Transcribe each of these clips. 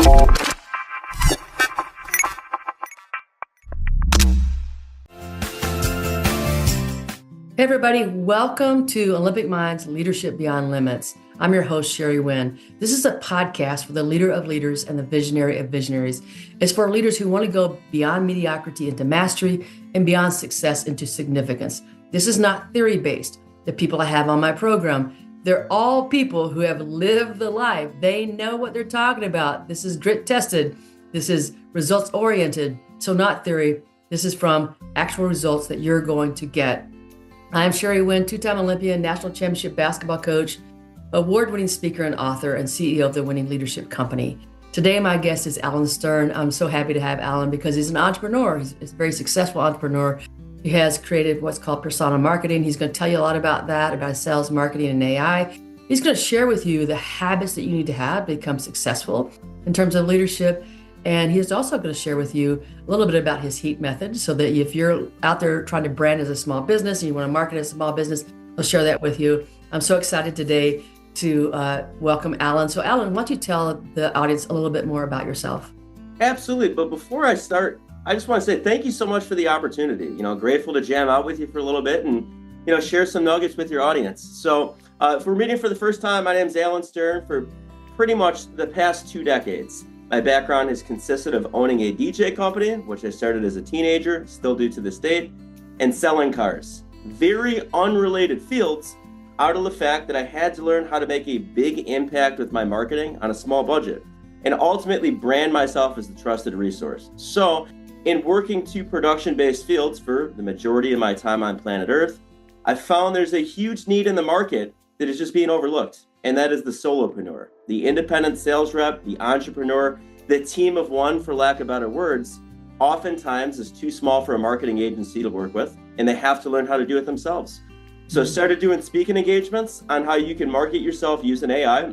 Hey everybody, welcome to Olympic Minds Leadership Beyond Limits. I'm your host, Sherry Winn. This is a podcast for the leader of leaders and the visionary of visionaries. It's for leaders who want to go beyond mediocrity into mastery and beyond success into significance. This is not theory-based. The people I have on my program, they're all people who have lived the life. They know what they're talking about. This is grit tested. This is results oriented. So not theory. This is from actual results that you're going to get. I'm Sherry Winn, two-time Olympian, national championship basketball coach, award-winning speaker and author, and CEO of the Winning Leadership Company. Today, my guest is Allan Stern. I'm so happy to have Allan because he's an entrepreneur. He's a very successful entrepreneur. He has created what's called persona marketing. He's going to tell you a lot about that, about sales, marketing, and AI. He's going to share with you the habits that you need to have to become successful in terms of leadership. And he's also going to share with you a little bit about his HEAT method so that if you're out there trying to brand as a small business and you want to market as a small business, he'll share that with you. I'm so excited today to welcome Allan. So Allan, why don't you tell the audience a little bit more about yourself? Absolutely. But before I start, I just want to say thank you so much for the opportunity. Grateful to jam out with you for a little bit and, share some nuggets with your audience. So if we're meeting for the first time, my name is Allan Stern. For pretty much the past 2 decades, my background has consisted of owning a DJ company, which I started as a teenager, still do to this date, and selling cars. Very unrelated fields out of the fact that I had to learn how to make a big impact with my marketing on a small budget and ultimately brand myself as the trusted resource. So in working 2 production-based fields for the majority of my time on planet Earth, I found there's a huge need in the market that is just being overlooked. And that is the solopreneur, the independent sales rep, the entrepreneur, the team of one, for lack of better words, oftentimes is too small for a marketing agency to work with, and they have to learn how to do it themselves. So I started doing speaking engagements on how you can market yourself using AI,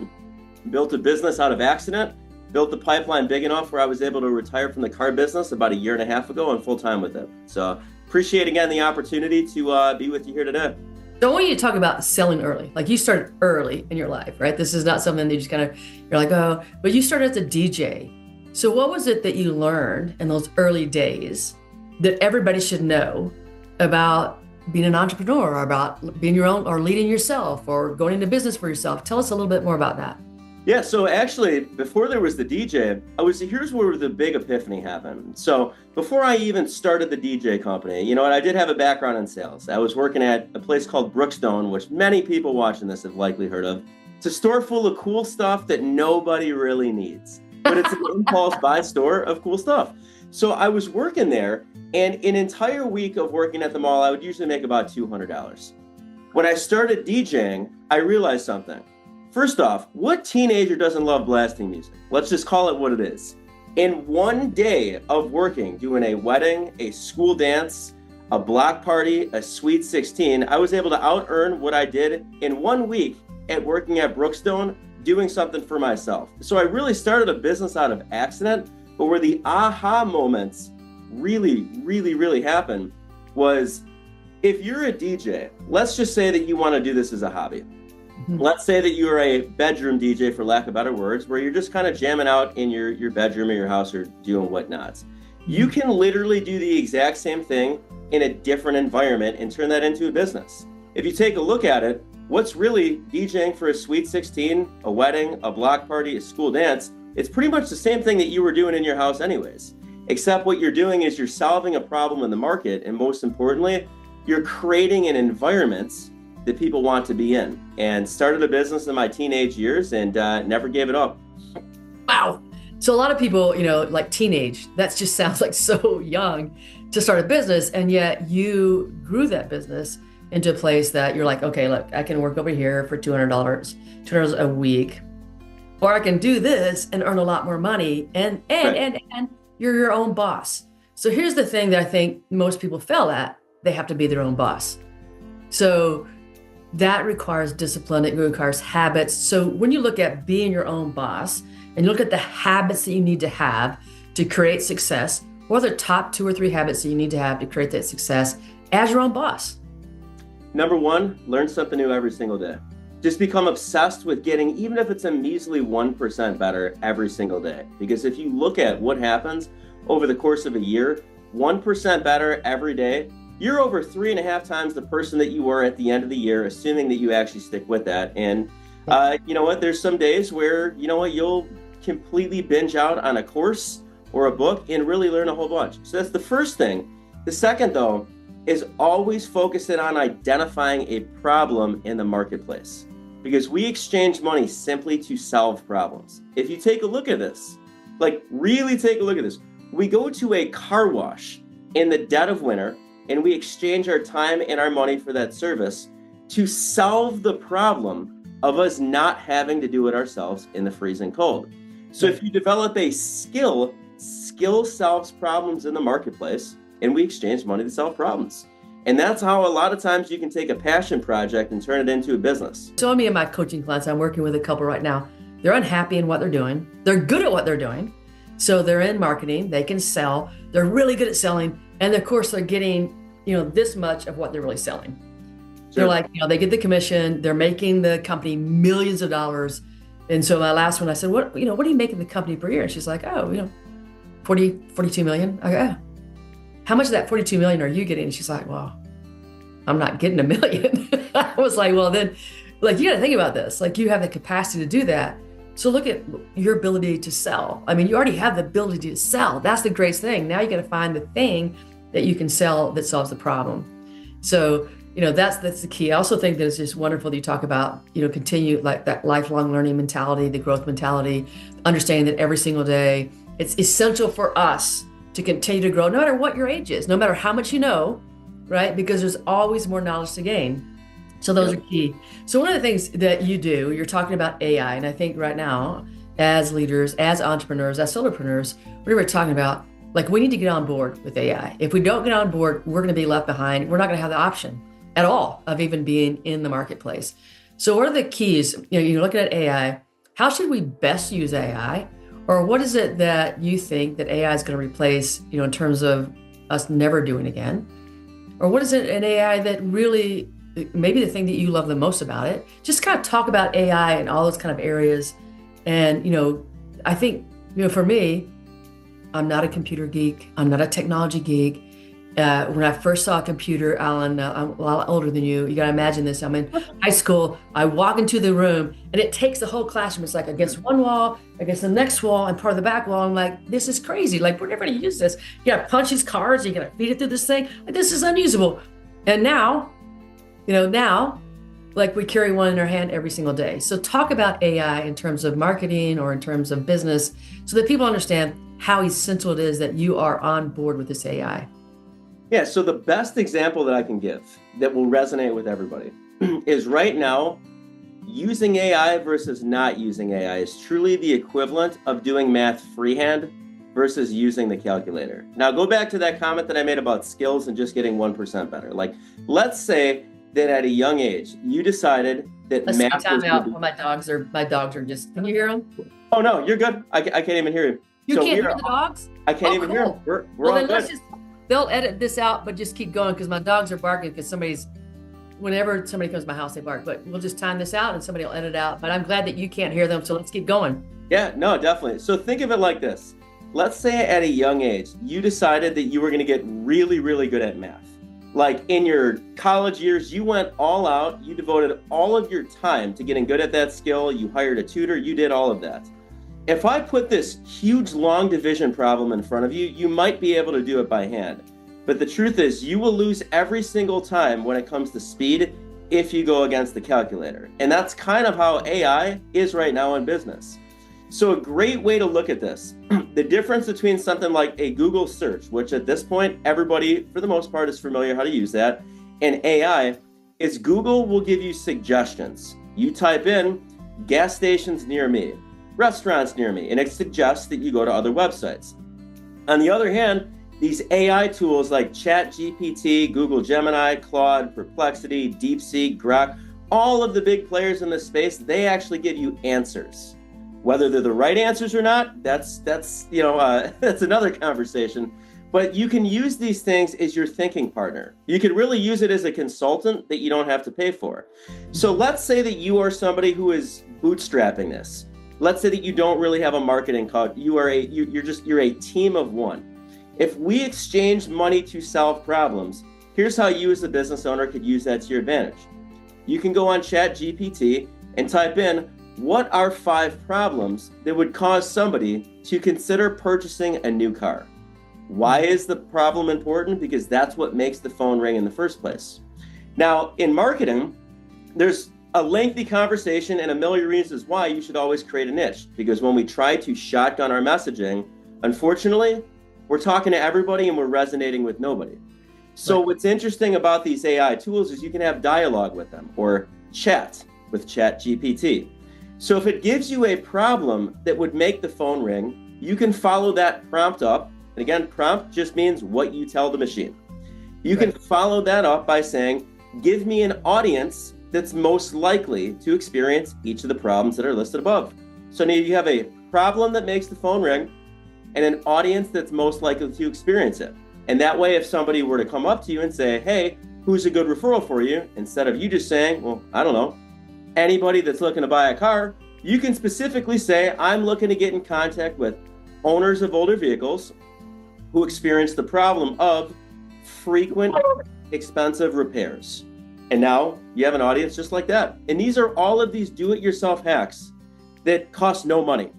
built a business out of accident, built the pipeline big enough where I was able to retire from the car business about 1.5 years ago and full time with it. So appreciate again the opportunity to be with you here today. So I want you to talk about selling early. Like you started early in your life, right? This is not something that you just you're like, oh, but you started as a DJ. So what was it that you learned in those early days that everybody should know about being an entrepreneur or about being your own or leading yourself or going into business for yourself? Tell us a little bit more about that. Yeah, so actually, before there was the DJ, here's where the big epiphany happened. So before I even started the DJ company, I did have a background in sales. I was working at a place called Brookstone, which many people watching this have likely heard of. It's a store full of cool stuff that nobody really needs, but it's an impulse buy store of cool stuff. So I was working there, and an entire week of working at the mall, I would usually make about $200. When I started DJing, I realized something. First off, what teenager doesn't love blasting music? Let's just call it what it is. In one day of working, doing a wedding, a school dance, a block party, a sweet 16, I was able to out-earn what I did in 1 week at working at Brookstone, doing something for myself. So I really started a business out of accident, but where the aha moments really happened was, if you're a DJ, let's just say that you want to do this as a hobby. Let's say that you're a bedroom DJ, for lack of better words, where you're just kind of jamming out in your bedroom or your house or doing whatnots. You can literally do the exact same thing in a different environment and turn that into a business. If you take a look at it, what's really DJing for a sweet 16, a wedding, a block party, a school dance? It's pretty much the same thing that you were doing in your house anyways, except what you're doing is you're solving a problem in the market, and most importantly, you're creating an environment that people want to be in. And started a business in my teenage years and never gave it up. Wow. So a lot of people, like teenage, that just sounds like so young to start a business. And yet you grew that business into a place that you're like, okay, look, I can work over here for $200 a week, or I can do this and earn a lot more money. And you're your own boss. So here's the thing that I think most people fail at. They have to be their own boss. So that requires discipline. It requires habits. So when you look at being your own boss and you look at the habits that you need to have to create success, what are the top 2 or 3 habits that you need to have to create that success as your own boss? Number 1, learn something new every single day. just become obsessed with getting, even if it's a measly 1% better every single day. Because if you look at what happens over the course of a year, 1% better every day, you're over 3.5 times the person that you were at the end of the year, assuming that you actually stick with that. And you know what, there's some days where, you know what, you'll completely binge out on a course or a book and really learn a whole bunch. So that's the first thing. The second, though, is always focusing on identifying a problem in the marketplace, because we exchange money simply to solve problems. If you take a look at this, like really take a look at this, we go to a car wash in the dead of winter and we exchange our time and our money for that service to solve the problem of us not having to do it ourselves in the freezing cold. So if you develop a skill solves problems in the marketplace, and we exchange money to solve problems. And that's how a lot of times you can take a passion project and turn it into a business. So me and my coaching clients, I'm working with a couple right now. They're unhappy in what they're doing. They're good at what they're doing. So they're in marketing, they can sell, they're really good at selling. And of course they're getting, this much of what they're really selling. Sure. They're like, they get the commission, they're making the company millions of dollars. And so my last one, I said, what are you making the company per year? And she's like, 42 million. I go, oh. How much of that 42 million are you getting? And she's like, well, I'm not getting $1 million. I was like, well, then, you got to think about this. You have the capacity to do that. So look at your ability to sell. I mean, you already have the ability to sell. That's the greatest thing. Now you got to find the thing that you can sell that solves the problem. So, that's the key. I also think that it's just wonderful that you talk about, continue that lifelong learning mentality, the growth mentality, understanding that every single day, it's essential for us to continue to grow, no matter what your age is, no matter how much you know, right? Because there's always more knowledge to gain. So those are key. So one of the things that you do, you're talking about AI, and I think right now, as leaders, as entrepreneurs, as solopreneurs, we're talking about, we need to get on board with AI. If we don't get on board, we're going to be left behind. We're not going to have the option at all of even being in the marketplace. So what are the keys? You're looking at AI. How should we best use AI? Or what is it that you think that AI is going to replace, in terms of us never doing again? Or what is it in AI that really, maybe the thing that you love the most about it? Just kind of talk about AI and all those kind of areas. And, I think, for me, I'm not a computer geek. I'm not a technology geek. When I first saw a computer, Allan, I'm a lot older than you. You got to imagine this. I'm in high school. I walk into the room and it takes the whole classroom. It's against one wall, against the next wall, and part of the back wall. I'm like, this is crazy. We're never going to use this. You got to punch these cards. You got to feed it through this thing. This is unusable. And now, we carry one in our hand every single day. So talk about AI in terms of marketing or in terms of business so that people understand how essential it is that you are on board with this AI. Yeah, so the best example that I can give that will resonate with everybody is right now, using AI versus not using AI is truly the equivalent of doing math freehand versus using the calculator. Now, go back to that comment that I made about skills and just getting 1% better. Let's say that at a young age, you decided that math was out. My dogs are just, can you hear them? Oh, no, you're good. I can't even hear you. You can't hear the dogs? I can't even hear them. We're all good. They'll edit this out, but just keep going because my dogs are barking because whenever somebody comes to my house, they bark. But we'll just time this out and somebody will edit out. But I'm glad that you can't hear them, so let's keep going. Yeah, no, definitely. So think of it like this. Let's say at a young age, you decided that you were going to get really, really good at math. In your college years, you went all out. You devoted all of your time to getting good at that skill. You hired a tutor. You did all of that. If I put this huge long division problem in front of you, you might be able to do it by hand. But the truth is, you will lose every single time when it comes to speed if you go against the calculator. And that's kind of how AI is right now in business. So a great way to look at this, the difference between something like a Google search, which at this point, everybody for the most part is familiar how to use that, and AI, is Google will give you suggestions. You type in gas stations near me, restaurants near me, and it suggests that you go to other websites. On the other hand, these AI tools like ChatGPT, Google Gemini, Claude, Perplexity, DeepSeek, Grok, all of the big players in this space, they actually give you answers. Whether they're the right answers or not, that's another conversation. But you can use these things as your thinking partner. You could really use it as a consultant that you don't have to pay for. So let's say that you are somebody who is bootstrapping this. Let's say that you don't really have a marketing code. You're a team of one. If we exchange money to solve problems, here's how you as a business owner could use that to your advantage. You can go on ChatGPT and type in, what are 5 problems that would cause somebody to consider purchasing a new car? Why is the problem important? Because that's what makes the phone ring in the first place. Now, in marketing, there's a lengthy conversation and a million reasons why you should always create a niche. Because when we try to shotgun our messaging, unfortunately, we're talking to everybody and we're resonating with nobody. So right. What's interesting about these AI tools is you can have dialogue with them or chat with ChatGPT. So if it gives you a problem that would make the phone ring, you can follow that prompt up. And again, prompt just means what you tell the machine. You can follow that up by saying, give me an audience that's most likely to experience each of the problems that are listed above. So now you have a problem that makes the phone ring and an audience that's most likely to experience it. And that way, if somebody were to come up to you and say, hey, who's a good referral for you? Instead of you just saying, well, I don't know, anybody that's looking to buy a car, you can specifically say, I'm looking to get in contact with owners of older vehicles who experience the problem of frequent, expensive repairs. And now you have an audience just like that. And these are all of these do-it-yourself hacks that cost no money.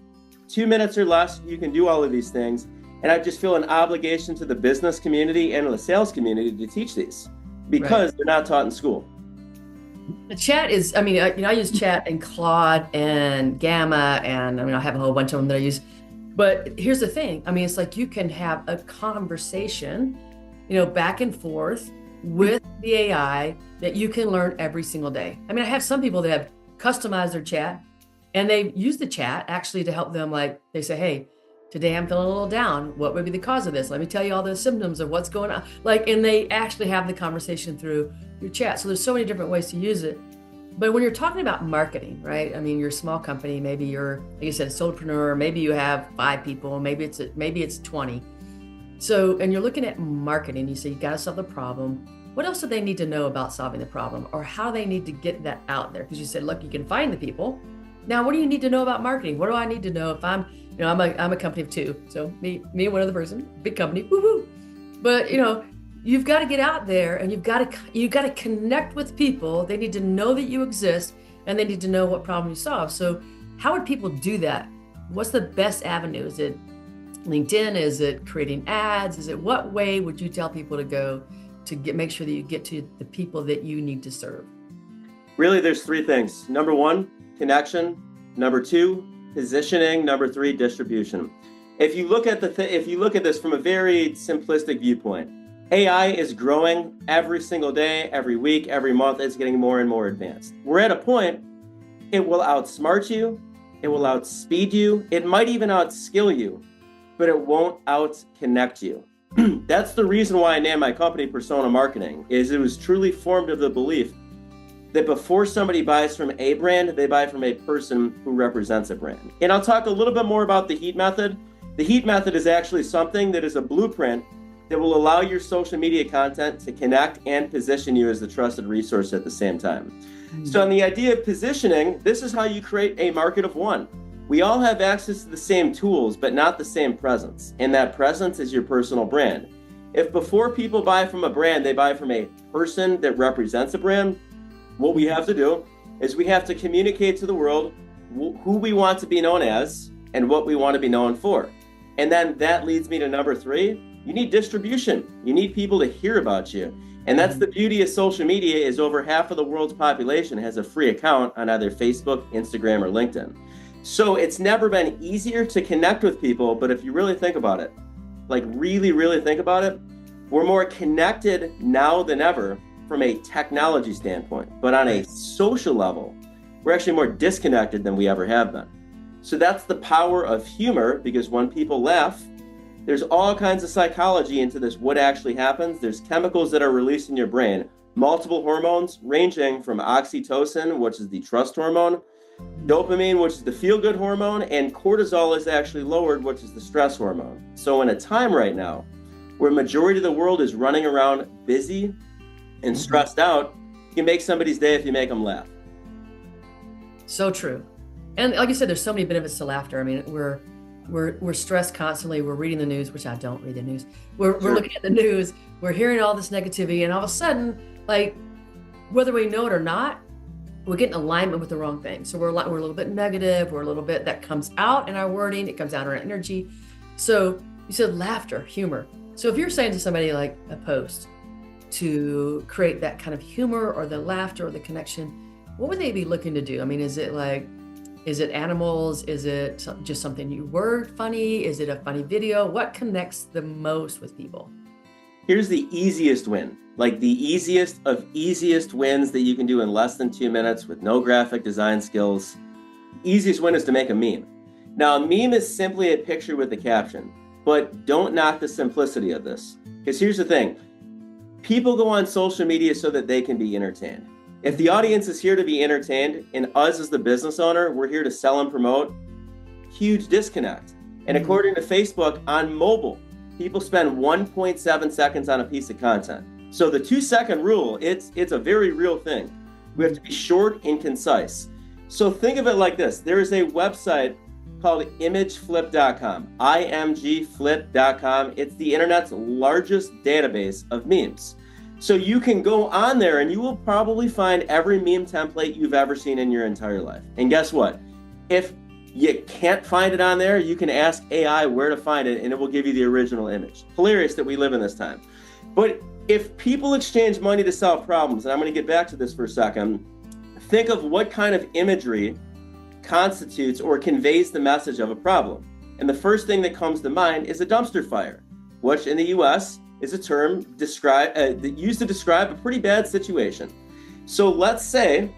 2 minutes or less, you can do all of these things. And I just feel an obligation to the business community and the sales community to teach these because they're not taught in school. The chat is, I use chat and Claude and Gamma, and I have a whole bunch of them that I use. But here's the thing. It's like you can have a conversation, back and forth with the AI that you can learn every single day. I have some people that have customized their chat and they use the chat actually to help them. Like they say, hey, today I'm feeling a little down. What would be the cause of this? Let me tell you all the symptoms of what's going on. And they actually have the conversation through your chat. So there's so many different ways to use it. But when you're talking about marketing, right? You're a small company, maybe you're, like you said, a solopreneur, maybe you have 5 people, maybe it's 20. So, and you're looking at marketing, you say you got to solve the problem. What else do they need to know about solving the problem, or how they need to get that out there? Because you said, look, you can find the people. Now, what do you need to know about marketing? What do I need to know if I'm a company of 2, so me and one other person, big company, woo-hoo. But you've got to get out there and you've got to connect with people. They need to know that you exist and they need to know what problem you solve. So how would people do that? What's the best avenue? Is it LinkedIn? Is it creating ads? Is it what way would you tell people to go to make sure that you get to the people that you need to serve? Really, there's 3 things. Number 1, connection. Number 2, positioning. Number 3, distribution. If you look at this from a very simplistic viewpoint, AI is growing every single day, every week, every month. It's getting more and more advanced. We're at a point, it will outsmart you, it will outspeed you, it might even outskill you, but it won't outconnect you. That's the reason why I named my company Persona Marketing, is it was truly formed of the belief that before somebody buys from a brand, they buy from a person who represents a brand. And I'll talk a little bit more about the HEAT method. The HEAT method is actually something that is a blueprint that will allow your social media content to connect and position you as the trusted resource at the same time. So on the idea of positioning, this is how you create a market of one. We all have access to the same tools, but not the same presence. And that presence is your personal brand. If before people buy from a brand, they buy from a person that represents a brand, what we have to do is we have to communicate to the world who we want to be known as and what we want to be known for. And then that leads me to number 3. You need distribution. You need people to hear about you. And that's the beauty of social media, is over half of the world's population has a free account on either Facebook, Instagram, or LinkedIn. So it's never been easier to connect with people. But if you really think about it, like really, really think about it, we're more connected now than ever from a technology standpoint. But on a social level, we're actually more disconnected than we ever have been. So that's the power of humor, because when people laugh, there's all kinds of psychology into this, what actually happens. There's chemicals that are released in your brain, multiple hormones ranging from oxytocin, which is the trust hormone, dopamine, which is the feel-good hormone, and cortisol is actually lowered, which is the stress hormone. So in a time right now where majority of the world is running around busy and stressed out. You can make somebody's day if you make them laugh. So true. And like you said, there's so many benefits to laughter. I mean, we're stressed constantly. We're reading the news, which I don't read the news. We're looking at the news. We're hearing all this negativity, and all of a sudden, like, whether we know it or not, we get in alignment with the wrong thing. So we're a little bit negative. We're a little bit, that comes out in our wording. It comes out in our energy. So you said laughter, humor. So if you're saying to somebody like a post to create that kind of humor or the laughter or the connection, what would they be looking to do? I mean, is it animals? Is it just something you word funny? Is it a funny video? What connects the most with people? Here's the easiest win, like the easiest of easiest wins that you can do in less than 2 minutes with no graphic design skills. Easiest win is to make a meme. Now, a meme is simply a picture with a caption, but don't knock the simplicity of this. Because here's the thing, people go on social media so that they can be entertained. If the audience is here to be entertained and us as the business owner, we're here to sell and promote, huge disconnect. And according to Facebook, on mobile, people spend 1.7 seconds on a piece of content. So the 2-second rule, it's a very real thing. We have to be short and concise. So think of it like this. There is a website called imageflip.com, imgflip.com. It's the internet's largest database of memes. So you can go on there and you will probably find every meme template you've ever seen in your entire life. And guess what? If you can't find it on there, you can ask AI where to find it and it will give you the original image. Hilarious that we live in this time. But if people exchange money to solve problems, and I'm going to get back to this for a second, think of what kind of imagery constitutes or conveys the message of a problem. And the first thing that comes to mind is a dumpster fire, which in the US is a term used to describe a pretty bad situation. So let's say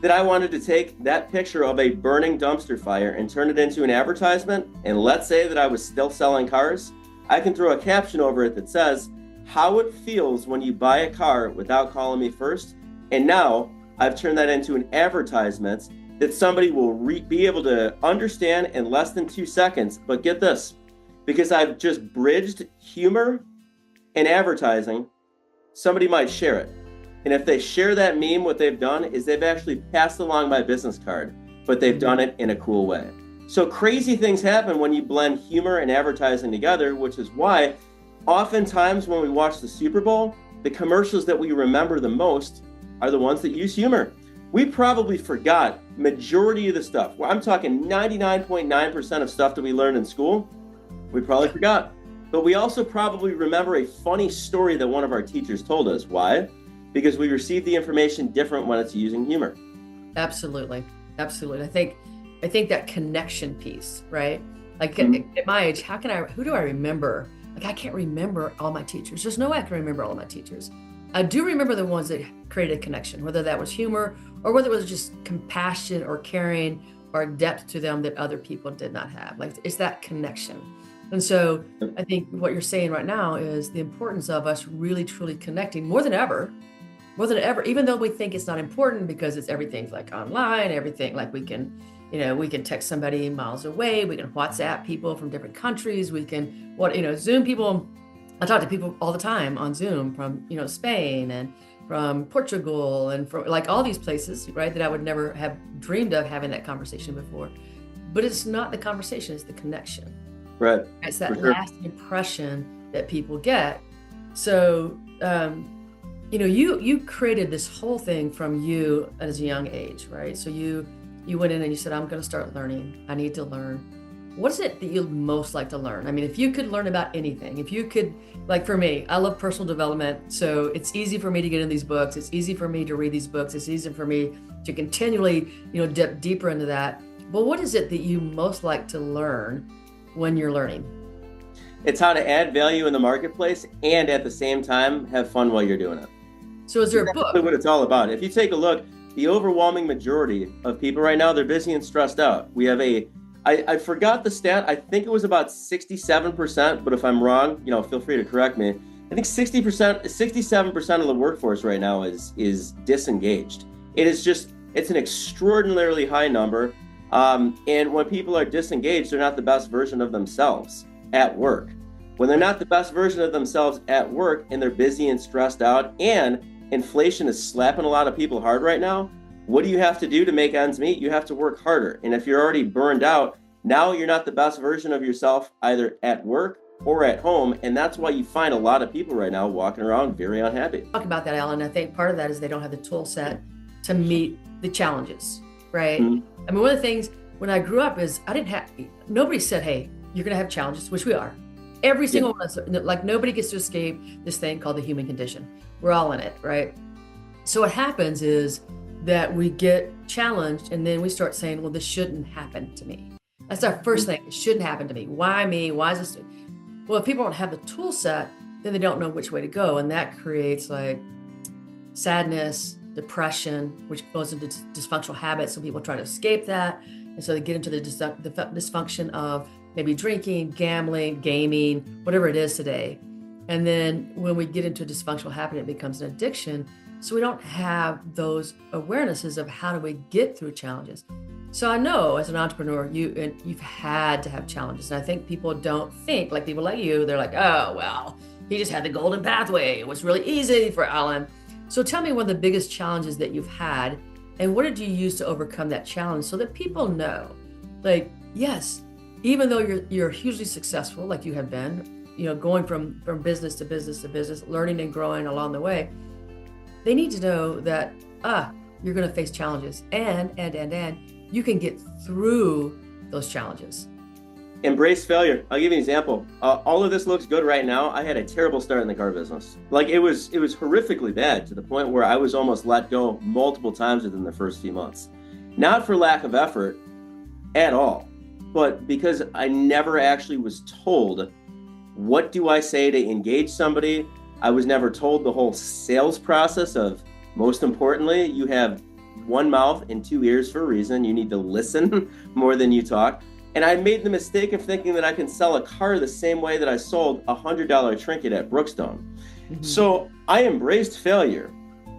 that I wanted to take that picture of a burning dumpster fire and turn it into an advertisement, and let's say that I was still selling cars. I can throw a caption over it that says, how it feels when you buy a car without calling me first. And now I've turned that into an advertisement that somebody will be able to understand in less than 2 seconds. But get this, because I've just bridged humor and advertising, somebody might share it. And if they share that meme, what they've done is they've actually passed along my business card, but they've done it in a cool way. So crazy things happen when you blend humor and advertising together, which is why oftentimes when we watch the Super Bowl, the commercials that we remember the most are the ones that use humor. We probably forgot majority of the stuff. Well, I'm talking 99.9% of stuff that we learned in school, we probably forgot. But we also probably remember a funny story that one of our teachers told us. Why? Because we receive the information different when it's using humor. Absolutely. Absolutely. I think that connection piece, right? Like at my age, who do I remember? Like, I can't remember all my teachers. There's no way I can remember all of my teachers. I do remember the ones that created a connection, whether that was humor or whether it was just compassion or caring or depth to them that other people did not have. Like, it's that connection. And so I think what you're saying right now is the importance of us really, truly connecting more than ever, even though we think it's not important because it's everything's like online, everything like we can text somebody miles away. We can WhatsApp people from different countries. We can, Zoom people. I talk to people all the time on Zoom from, Spain and from Portugal and from like all these places, right? That I would never have dreamed of having that conversation before. But it's not the conversation, it's the connection. Right. It's that last impression that people get. So, you created this whole thing from you as a young age, right? So you went in and you said, I'm going to start learning. I need to learn. What is it that you most like to learn? I mean, if you could learn about anything, if you could, like for me, I love personal development. So it's easy for me to get in these books. It's easy for me to read these books. It's easy for me to continually, dip deeper into that. But what is it that you most like to learn when you're learning? It's how to add value in the marketplace and at the same time have fun while you're doing it. So is there a book? That's what it's all about. If you take a look, the overwhelming majority of people right now, they're busy and stressed out. We have I forgot the stat. I think it was about 67%, but if I'm wrong, feel free to correct me. I think 67% of the workforce right now is disengaged. It's an extraordinarily high number. And when people are disengaged, they're not the best version of themselves at work. When they're not the best version of themselves at work and they're busy and stressed out and inflation is slapping a lot of people hard right now, what do you have to do to make ends meet? You have to work harder. And if you're already burned out, now you're not the best version of yourself either at work or at home. And that's why you find a lot of people right now walking around very unhappy. Talk about that, Allan. I think part of that is they don't have the tool set to meet the challenges, right? Mm-hmm. I mean, one of the things when I grew up is nobody said, hey, you're going to have challenges, which we are. Every single one of us, like nobody gets to escape this thing called the human condition. We're all in it, right? So what happens is that we get challenged and then we start saying, well, this shouldn't happen to me. That's our first thing. It shouldn't happen to me. Why me? Why is this? Well, if people don't have the tool set, then they don't know which way to go. And that creates like sadness, depression, which goes into dysfunctional habits. So people try to escape that. And so they get into the dysfunction of maybe drinking, gambling, gaming, whatever it is today. And then when we get into a dysfunctional habit, it becomes an addiction. So we don't have those awarenesses of how do we get through challenges. So I know as an entrepreneur, you've had to have challenges. And I think people don't think, like people like you, they're like, oh, well, he just had the golden pathway. It was really easy for Allan. So tell me one of the biggest challenges that you've had and what did you use to overcome that challenge so that people know, like, yes, even though you're hugely successful, like you have been, going from business to business to business, learning and growing along the way, they need to know that, you're going to face challenges and you can get through those challenges. Embrace failure. I'll give you an example. All of this looks good right now. I had a terrible start in the car business. Like it was horrifically bad to the point where I was almost let go multiple times within the first few months. Not for lack of effort at all, but because I never actually was told, what do I say to engage somebody? I was never told the whole sales process of, most importantly, you have one mouth and two ears for a reason. You need to listen more than you talk. And I made the mistake of thinking that I can sell a car the same way that I sold a $100 trinket at Brookstone. Mm-hmm. So I embraced failure.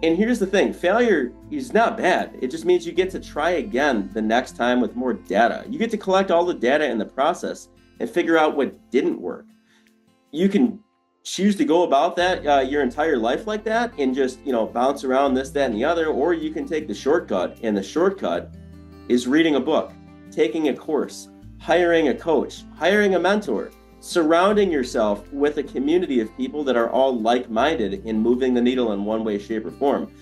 And here's the thing, failure is not bad. It just means you get to try again the next time with more data. You get to collect all the data in the process and figure out what didn't work. You can choose to go about that your entire life like that and just, bounce around this, that, and the other, or you can take the shortcut. And the shortcut is reading a book, taking a course, hiring a coach, hiring a mentor, surrounding yourself with a community of people that are all like-minded in moving the needle in one way, shape, or form.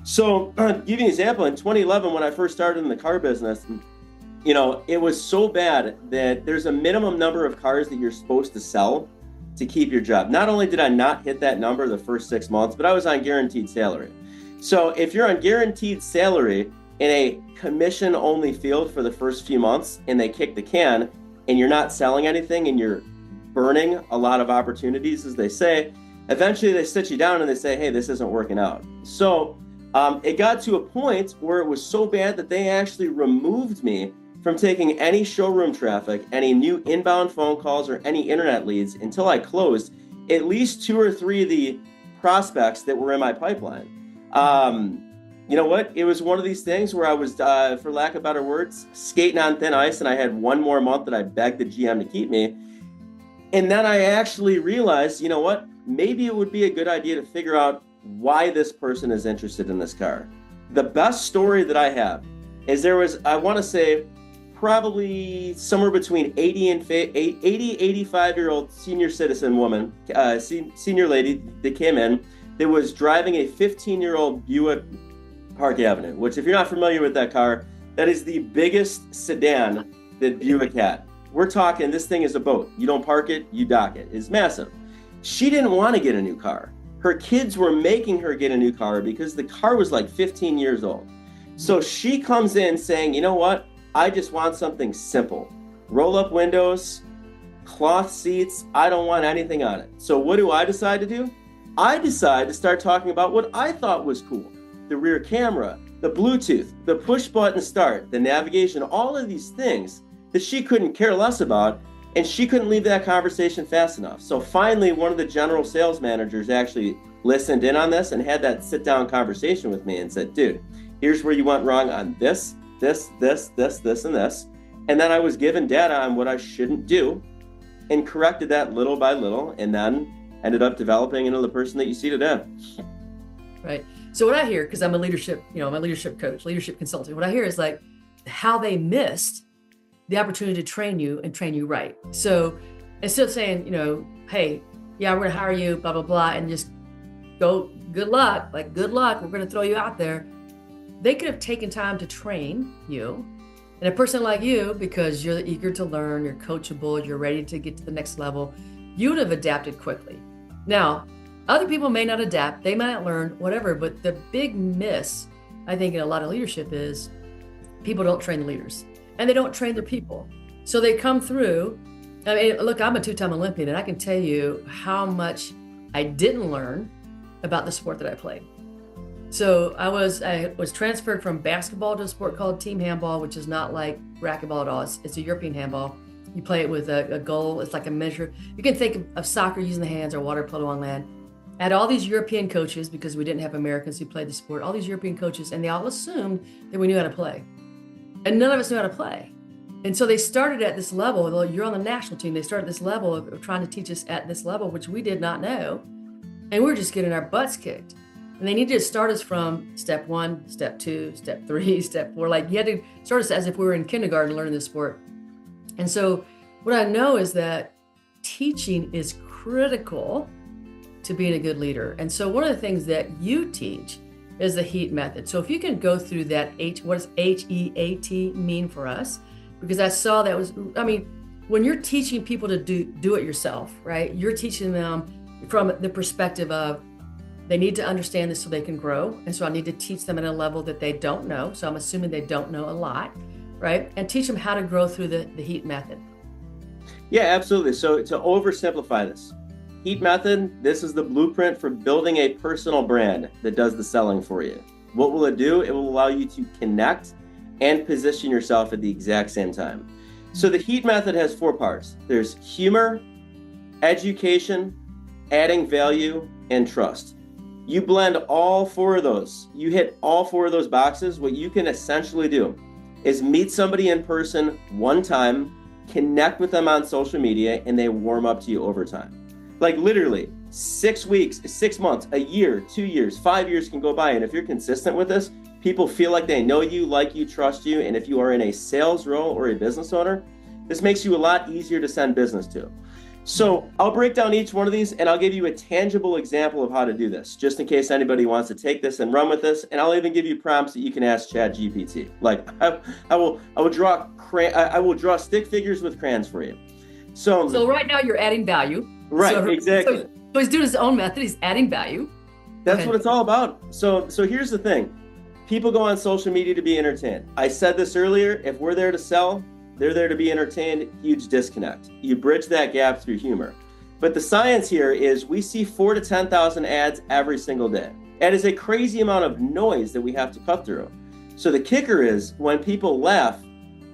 So give you an example, in 2011, when I first started in the car business, it was so bad that there's a minimum number of cars that you're supposed to sell to keep your job. Not only did I not hit that number the first 6 months, but I was on guaranteed salary. So if you're on guaranteed salary in a commission-only field for the first few months and they kick the can and you're not selling anything and you're burning a lot of opportunities, as they say, eventually they sit you down and they say, hey, this isn't working out. So it got to a point where it was so bad that they actually removed me from taking any showroom traffic, any new inbound phone calls, or any internet leads until I closed at least 2 or 3 of the prospects that were in my pipeline. You know what? It was one of these things where I was, for lack of better words, skating on thin ice, and I had one more month that I begged the GM to keep me. And then I actually realized, you know what? Maybe it would be a good idea to figure out why this person is interested in this car. The best story that I have is there was, I want to say, probably somewhere between 85-year-old senior citizen woman, senior lady that came in that was driving a 15-year-old Buick Park Avenue, which if you're not familiar with that car, that is the biggest sedan that Buick had. We're talking, this thing is a boat. You don't park it, you dock it. It's massive. She didn't want to get a new car. Her kids were making her get a new car because the car was like 15 years old. So she comes in saying, you know what? I just want something simple. Roll up windows, cloth seats. I don't want anything on it. So what do I decide to do? I decide to start talking about what I thought was cool. The rear camera, the Bluetooth, the push button start, the navigation, all of these things that she couldn't care less about, and she couldn't leave that conversation fast enough. So finally, one of the general sales managers actually listened in on this and had that sit-down conversation with me and said, dude, here's where you went wrong on this, and this. And then I was given data on what I shouldn't do. and corrected that little by little, and then ended up developing into the person that you see today. Right. So what I hear, because I'm a leadership, I'm a leadership coach, leadership consultant, what I hear is like how they missed the opportunity to train you and train you right. So instead of saying, hey, yeah, we're going to hire you, blah, blah, blah, and just go, good luck, we're going to throw you out there. They could have taken time to train you. And a person like you, because you're eager to learn, you're coachable, you're ready to get to the next level, you would have adapted quickly. Now, other people may not adapt, they might not learn, whatever, but the big miss, I think, in a lot of leadership is people don't train the leaders and they don't train their people. So they come through. I mean, look, I'm a 2-time Olympian, and I can tell you how much I didn't learn about the sport that I played. So I was transferred from basketball to a sport called team handball, which is not like racquetball at all. It's a European handball. You play it with a goal. It's like a measure. You can think of soccer using the hands or water polo on land. I had all these European coaches, because we didn't have Americans who played the sport, all these European coaches, and they all assumed that we knew how to play. And none of us knew how to play. And so they started at this level. Well, you're on the national team. They started at this level of trying to teach us at this level, which we did not know. And we were just getting our butts kicked. And they needed to start us from step 1, step 2, step 3, step 4. Like, you had to start us as if we were in kindergarten learning this sport. And so what I know is that teaching is critical to being a good leader. And so one of the things that you teach is the HEAT method. So if you can go through that, what does HEAT mean for us? Because I saw that when you're teaching people to do it yourself, right? You're teaching them from the perspective of they need to understand this so they can grow. And so I need to teach them at a level that they don't know. So I'm assuming they don't know a lot, right? And teach them how to grow through the HEAT method. Yeah, absolutely. So to oversimplify this, HEAT method, this is the blueprint for building a personal brand that does the selling for you. What will it do? It will allow you to connect and position yourself at the exact same time. So the HEAT method has 4 parts. There's humor, education, adding value, and trust. You blend all 4 of those. You hit all 4 of those boxes. What you can essentially do is meet somebody in person one time, connect with them on social media, and they warm up to you over time. Like literally 6 weeks, 6 months, a year, 2 years, 5 years can go by. And if you're consistent with this, people feel like they know you, like you, trust you. And if you are in a sales role or a business owner, this makes you a lot easier to send business to. So I'll break down each one of these, and I'll give you a tangible example of how to do this, just in case anybody wants to take this and run with this. And I'll even give you prompts that you can ask ChatGPT. Like I will draw stick figures with crayons for you. So right now you're adding value. Right, exactly. So he's doing his own method. He's adding value. That's what it's all about. So here's the thing. People go on social media to be entertained. I said this earlier. If we're there to sell, they're there to be entertained. Huge disconnect. You bridge that gap through humor. But the science here is we see 4,000 to 10,000 ads every single day. That is a crazy amount of noise that we have to cut through. So the kicker is when people laugh,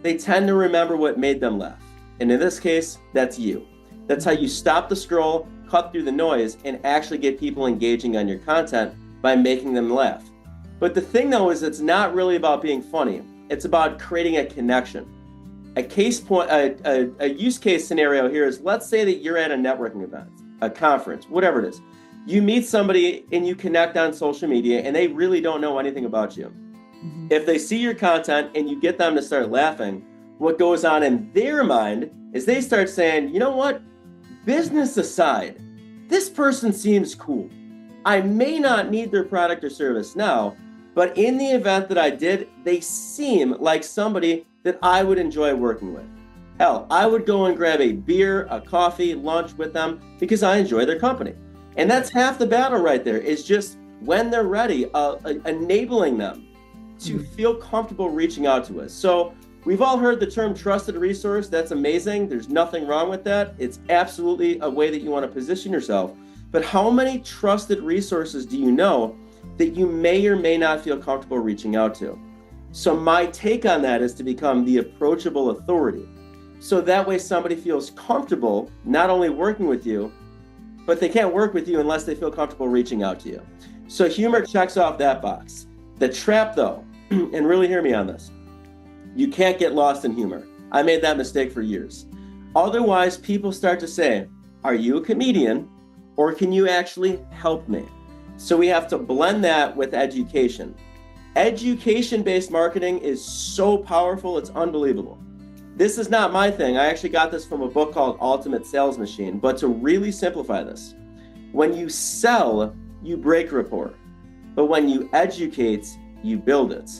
they tend to remember what made them laugh. And in this case, that's you. That's how you stop the scroll, cut through the noise, and actually get people engaging on your content by making them laugh. But the thing though is it's not really about being funny. It's about creating a connection. A use case scenario here is, let's say that you're at a networking event, a conference, whatever it is. You meet somebody and you connect on social media and they really don't know anything about you. Mm-hmm. If they see your content and you get them to start laughing, what goes on in their mind is they start saying, you know what? Business aside, this person seems cool. I may not need their product or service now, but in the event that I did, they seem like somebody that I would enjoy working with. Hell, I would go and grab a beer, a coffee, lunch with them because I enjoy their company. And that's half the battle right there, is just when they're ready, enabling them to feel comfortable reaching out to us. So we've all heard the term trusted resource. That's amazing. There's nothing wrong with that. It's absolutely a way that you want to position yourself. But how many trusted resources do you know that you may or may not feel comfortable reaching out to? So my take on that is to become the approachable authority. So that way somebody feels comfortable not only working with you, but they can't work with you unless they feel comfortable reaching out to you. So humor checks off that box. The trap though, and really hear me on this, you can't get lost in humor. I made that mistake for years. Otherwise, people start to say, are you a comedian, or can you actually help me? So we have to blend that with education. Education-based marketing is so powerful, it's unbelievable. This is not my thing. I actually got this from a book called Ultimate Sales Machine. But to really simplify this, when you sell, you break rapport. But when you educate, you build it.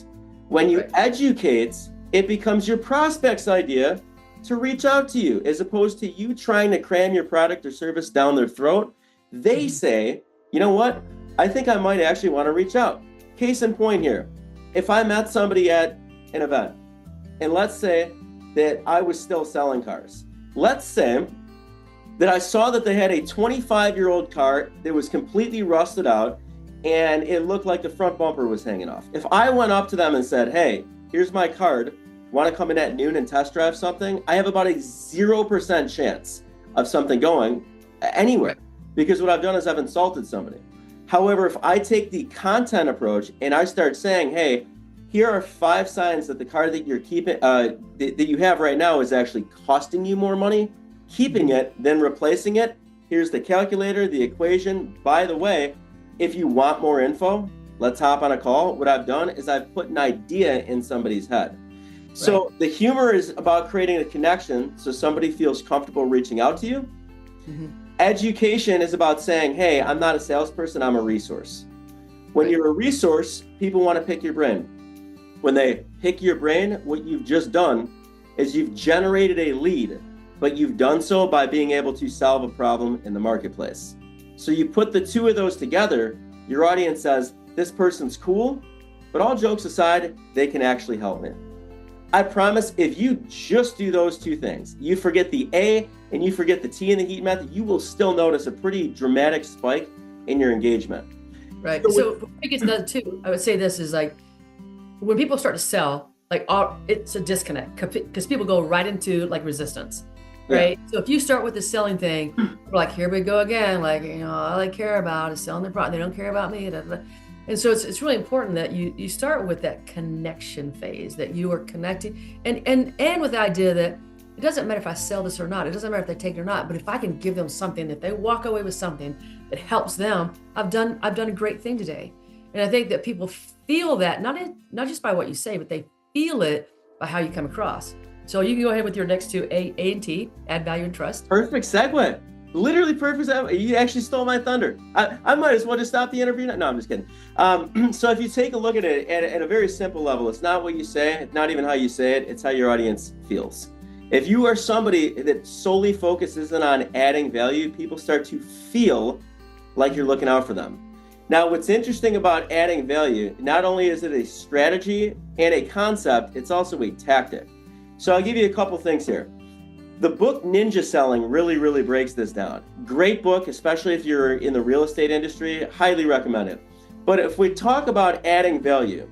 When you educate, it becomes your prospect's idea to reach out to you, as opposed to you trying to cram your product or service down their throat. They say, you know what? I think I might actually want to reach out. Case in point here, if I met somebody at an event, and let's say that I was still selling cars. Let's say that I saw that they had a 25-year-old car that was completely rusted out, and it looked like the front bumper was hanging off. If I went up to them and said, hey, here's my card, want to come in at noon and test drive something? I have about a 0% chance of something going anywhere, because what I've done is I've insulted somebody. However, if I take the content approach and I start saying, hey, here are 5 signs that the car that you're keeping, that you have right now is actually costing you more money, keeping it, then replacing it. Here's the calculator, the equation. By the way, if you want more info, let's hop on a call. What I've done is I've put an idea in somebody's head. So the humor is about creating a connection so somebody feels comfortable reaching out to you. Education is about saying, hey, I'm not a salesperson, I'm a resource. When you're a resource, people want to pick your brain. When they pick your brain, what you've just done is you've generated a lead, but you've done so by being able to solve a problem in the marketplace. So you put the two of those together, your audience says, this person's cool, but all jokes aside, they can actually help me. I promise if you just do those two things, you forget the A and you forget the T in the heat method, you will still notice a pretty dramatic spike in your engagement. Right. So I think it's another too. I would say this is like, when people start to sell, like it's a disconnect because people go right into like resistance, right? Yeah. So if you start with the selling thing, we're like, here we go again. Like, all I care about is selling their product. They don't care about me. And so it's really important that you start with that connection phase, that you are connecting and with the idea that it doesn't matter if I sell this or not. It doesn't matter if they take it or not. But if I can give them something, if they walk away with something that helps them, I've done a great thing today. And I think that people feel that, not just by what you say, but they feel it by how you come across. So you can go ahead with your next two, A and T, add value and trust. Perfect segue. Literally perfect segue. You actually stole my thunder. I might as well just stop the interview. No, I'm just kidding. So if you take a look at it at a very simple level, it's not what you say, it's not even how you say it, it's how your audience feels. If you are somebody that solely focuses on adding value, people start to feel like you're looking out for them. Now, what's interesting about adding value, not only is it a strategy and a concept, it's also a tactic. So I'll give you a couple things here. The book Ninja Selling really breaks this down. Great book, especially if you're in the real estate industry, highly recommend it. But if we talk about adding value,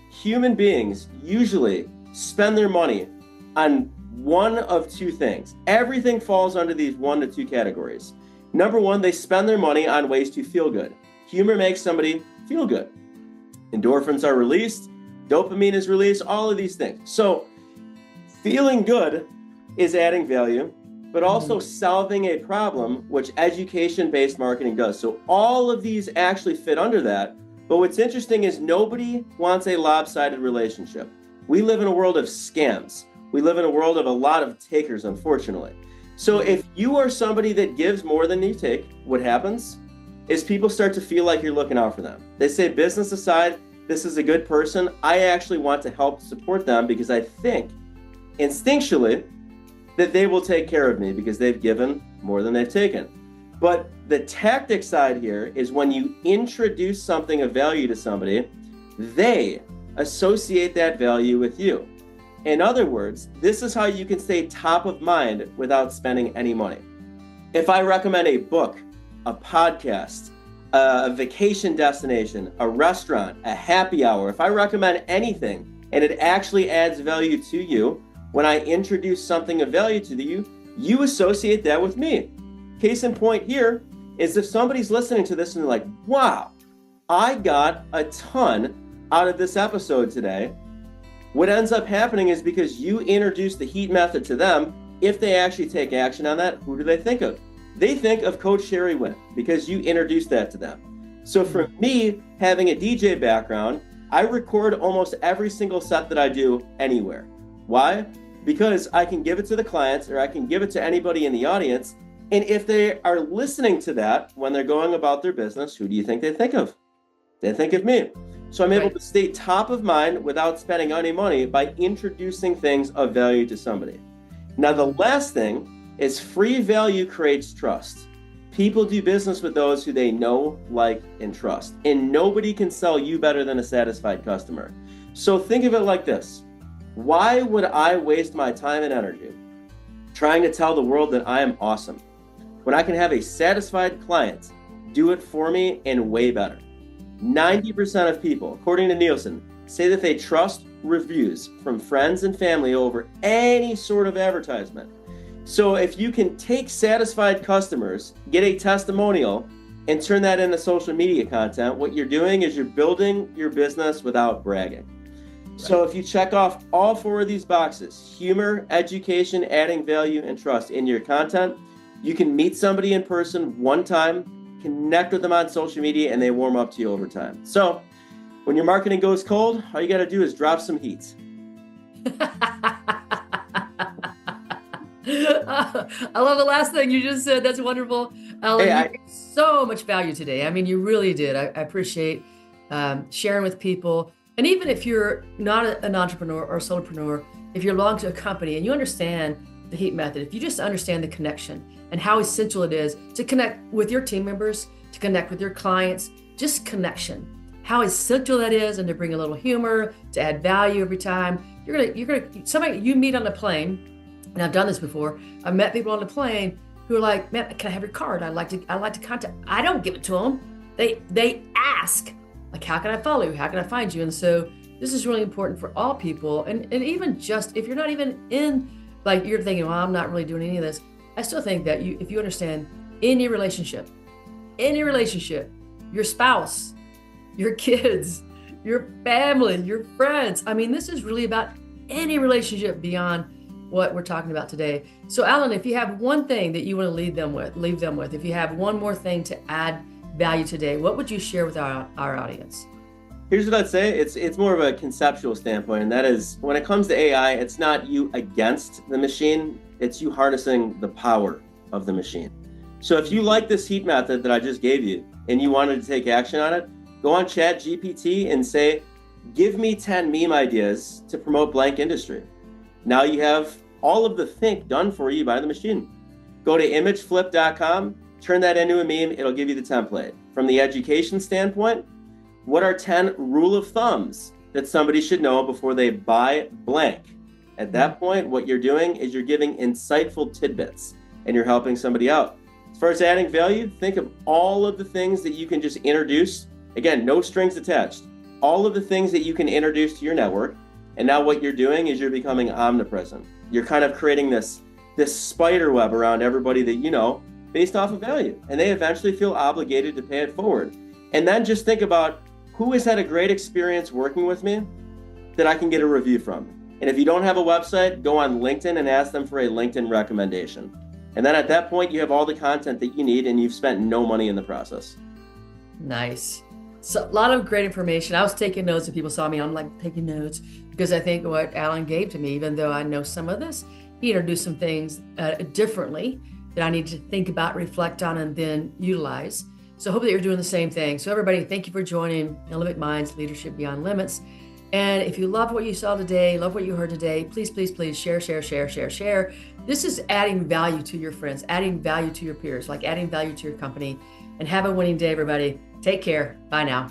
human beings usually spend their money on one of two things. Everything falls under these 1 to 2 categories. Number one, they spend their money on ways to feel good. Humor makes somebody feel good. Endorphins are released, dopamine is released, all of these things. So feeling good is adding value, but also solving a problem, which education-based marketing does. So all of these actually fit under that. But what's interesting is nobody wants a lopsided relationship. We live in a world of scams. We live in a world of a lot of takers, unfortunately. So if you are somebody that gives more than you take, what happens is people start to feel like you're looking out for them. They say, business aside, this is a good person. I actually want to help support them because I think instinctually that they will take care of me because they've given more than they've taken. But the tactic side here is when you introduce something of value to somebody, they associate that value with you. In other words, this is how you can stay top of mind without spending any money. If I recommend a book, a podcast, a vacation destination, a restaurant, a happy hour, if I recommend anything and it actually adds value to you, when I introduce something of value to you, you associate that with me. Case in point here is if somebody's listening to this and they're like, wow, I got a ton out of this episode today. What ends up happening is because you introduce the heat method to them, if they actually take action on that, who do they think of? They think of Coach Sherry Winn because you introduced that to them. So for me, having a DJ background, I record almost every single set that I do anywhere. Why? Because I can give it to the clients or I can give it to anybody in the audience. And if they are listening to that when they're going about their business, who do you think they think of? They think of me. So I'm able to stay top of mind without spending any money by introducing things of value to somebody. Now, the last thing is free value creates trust. People do business with those who they know, like, and trust. And nobody can sell you better than a satisfied customer. So think of it like this. Why would I waste my time and energy trying to tell the world that I am awesome when I can have a satisfied client do it for me and way better? 90% of people, according to Nielsen, say that they trust reviews from friends and family over any sort of advertisement. So if you can take satisfied customers, get a testimonial, and turn that into social media content, what you're doing is you're building your business without bragging. Right. So if you check off all 4 of these boxes, humor, education, adding value, and trust in your content, you can meet somebody in person one time, connect with them on social media, and they warm up to you over time. So when your marketing goes cold, all you got to do is drop some heat. I love the last thing you just said. That's wonderful. Allan, you gave so much value today. I mean, you really did. I appreciate sharing with people. And even if you're not an entrepreneur or a solopreneur, if you belong to a company and you understand the heat method, if you just understand the connection and how essential it is to connect with your team members, to connect with your clients, just connection, how essential that is, and to bring a little humor, to add value every time. Somebody you meet on the plane, and I've done this before. I've met people on the plane who are like, man, can I have your card? I'd like to contact. I don't give it to them. They ask, like, how can I follow you? How can I find you? And so this is really important for all people. And even just if you're not even in, like, you're thinking, well, I'm not really doing any of this. I still think that if you understand any relationship, your spouse, your kids, your family, your friends. I mean, this is really about any relationship beyond what we're talking about today. So Allan, if you have one thing that you want to leave them with, if you have one more thing to add value today, what would you share with our audience? Here's what I'd say. It's more of a conceptual standpoint, and that is when it comes to AI, it's not you against the machine, it's you harnessing the power of the machine. So if you like this heat method that I just gave you and you wanted to take action on it, go on ChatGPT and say, give me 10 meme ideas to promote blank industry. Now you have all of the think done for you by the machine. Go to imageflip.com, turn that into a meme, it'll give you the template. From the education standpoint, what are 10 rule of thumbs that somebody should know before they buy blank? At that point, what you're doing is you're giving insightful tidbits and you're helping somebody out. As far as adding value, think of all of the things that you can just introduce. Again, no strings attached. All of the things that you can introduce to your network. And now what you're doing is you're becoming omnipresent. You're kind of creating this spider web around everybody that you know based off of value. And they eventually feel obligated to pay it forward. And then just think about who has had a great experience working with me that I can get a review from. And if you don't have a website, go on LinkedIn and ask them for a LinkedIn recommendation. And then at that point, you have all the content that you need and you've spent no money in the process. Nice. So a lot of great information. I was taking notes and people saw me. I'm like taking notes because I think what Allan gave to me, even though I know some of this, he introduced some things differently that I need to think about, reflect on, and then utilize. So I hope that you're doing the same thing. So everybody, thank you for joining Olympic Minds Leadership Beyond Limits. And if you loved what you saw today, love what you heard today, please, please, please share. This is adding value to your friends, adding value to your peers, like adding value to your company. And have a winning day, everybody. Take care. Bye now.